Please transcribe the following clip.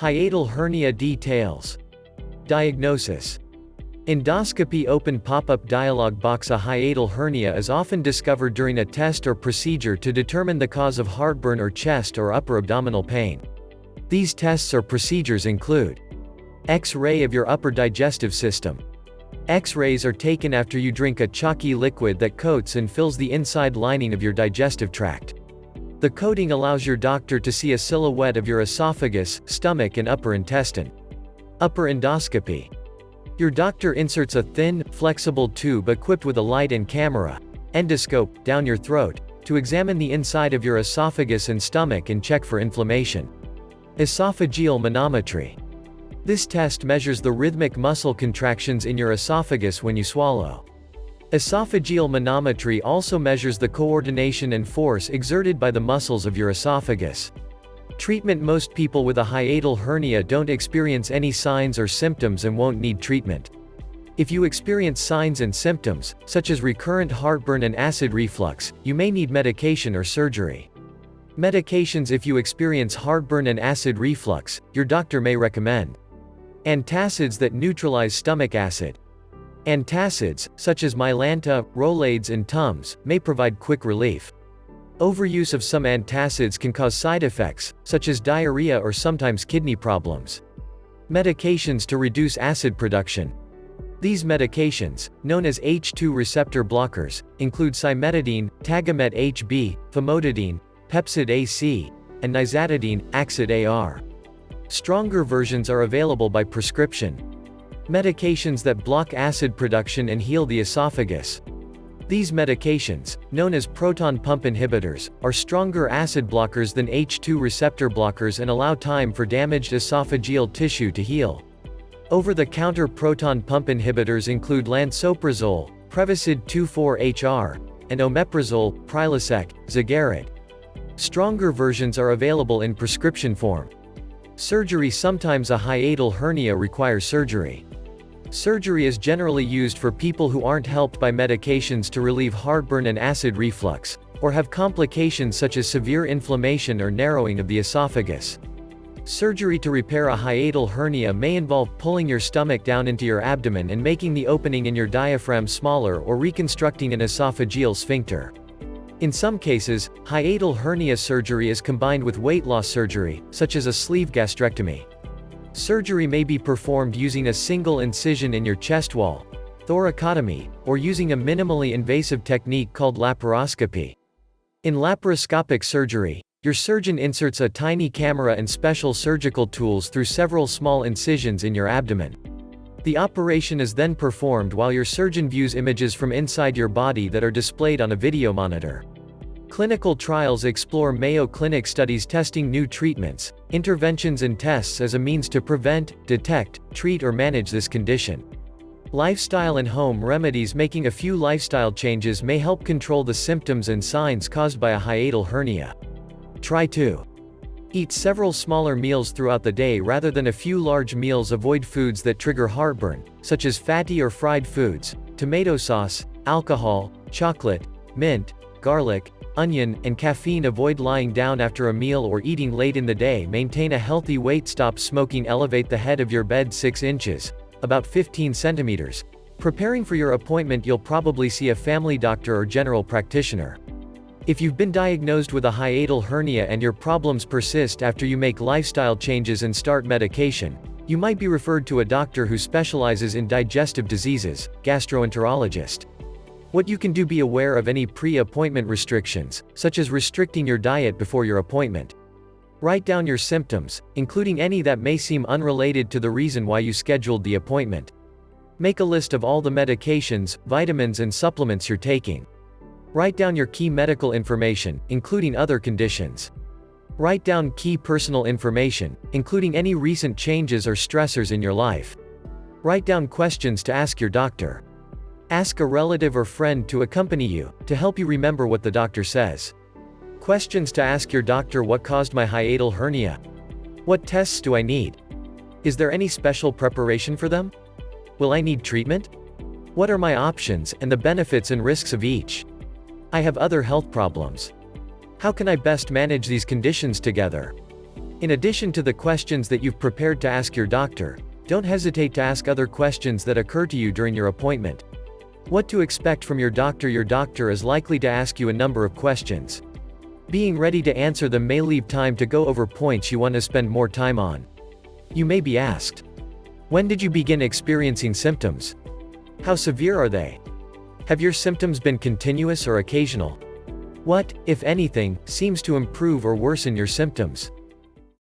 Hiatal hernia details. Diagnosis. Endoscopy open pop-up dialog box. A hiatal hernia is often discovered during a test or procedure to determine the cause of heartburn or chest or upper abdominal pain. These tests or procedures include X-ray of your upper digestive system. X-rays are taken after you drink a chalky liquid that coats and fills the inside lining of your digestive tract. The coating allows your doctor to see a silhouette of your esophagus, stomach and upper intestine. Upper endoscopy. Your doctor inserts a thin, flexible tube equipped with a light and camera, endoscope, down your throat, to examine the inside of your esophagus and stomach and check for inflammation. Esophageal manometry. This test measures the rhythmic muscle contractions in your esophagus when you swallow. Esophageal manometry also measures the coordination and force exerted by the muscles of your esophagus. Treatment. Most people with a hiatal hernia don't experience any signs or symptoms and won't need treatment. If you experience signs and symptoms, such as recurrent heartburn and acid reflux, you may need medication or surgery. Medications. If you experience heartburn and acid reflux, your doctor may recommend antacids that neutralize stomach acid. Antacids, such as Mylanta, Rolaids and Tums, may provide quick relief. Overuse of some antacids can cause side effects, such as diarrhea or sometimes kidney problems. Medications to reduce acid production. These medications, known as H2 receptor blockers, include cimetidine, Tagamet HB, famotidine, Pepcid AC, and nizatidine, Axid AR. Stronger versions are available by prescription. Medications that block acid production and heal the esophagus. These medications, known as proton pump inhibitors, are stronger acid blockers than H2 receptor blockers and allow time for damaged esophageal tissue to heal. Over-the-counter proton pump inhibitors include lansoprazole, Prevacid 24HR, and omeprazole, Prilosec, Zigaret. Stronger versions are available in prescription form. Surgery. Sometimes a hiatal hernia requires surgery. Surgery is generally used for people who aren't helped by medications to relieve heartburn and acid reflux, or have complications such as severe inflammation or narrowing of the esophagus. Surgery to repair a hiatal hernia may involve pulling your stomach down into your abdomen and making the opening in your diaphragm smaller or reconstructing an esophageal sphincter. In some cases, hiatal hernia surgery is combined with weight loss surgery, such as a sleeve gastrectomy. Surgery may be performed using a single incision in your chest wall, thoracotomy, or using a minimally invasive technique called laparoscopy. In laparoscopic surgery, your surgeon inserts a tiny camera and special surgical tools through several small incisions in your abdomen. The operation is then performed while your surgeon views images from inside your body that are displayed on a video monitor. Clinical trials explore Mayo Clinic studies testing new treatments, interventions and tests as a means to prevent, detect, treat or manage this condition. Lifestyle and home remedies. Making a few lifestyle changes may help control the symptoms and signs caused by a hiatal hernia. Try to eat several smaller meals throughout the day rather than a few large meals. Avoid foods that trigger heartburn, such as fatty or fried foods, tomato sauce, alcohol, chocolate, mint, garlic, onion, and caffeine. Avoid lying down after a meal or eating late in the day. Maintain a healthy weight. Stop smoking. Elevate the head of your bed 6 inches, about 15 centimeters. Preparing for your appointment. You'll probably see a family doctor or general practitioner. If you've been diagnosed with a hiatal hernia and your problems persist after you make lifestyle changes and start medication, you might be referred to a doctor who specializes in digestive diseases, gastroenterologist. What you can do: be aware of any pre-appointment restrictions, such as restricting your diet before your appointment. Write down your symptoms, including any that may seem unrelated to the reason why you scheduled the appointment. Make a list of all the medications, vitamins and supplements you're taking. Write down your key medical information, including other conditions. Write down key personal information, including any recent changes or stressors in your life. Write down questions to ask your doctor. Ask a relative or friend to accompany you, to help you remember what the doctor says. Questions to ask your doctor: what caused my hiatal hernia? What tests do I need? Is there any special preparation for them? Will I need treatment? What are my options, and the benefits and risks of each? I have other health problems. How can I best manage these conditions together? In addition to the questions that you've prepared to ask your doctor, don't hesitate to ask other questions that occur to you during your appointment. What to expect from your doctor? Your doctor is likely to ask you a number of questions. Being ready to answer them may leave time to go over points you want to spend more time on. You may be asked, when did you begin experiencing symptoms? How severe are they? Have your symptoms been continuous or occasional? What, if anything, seems to improve or worsen your symptoms?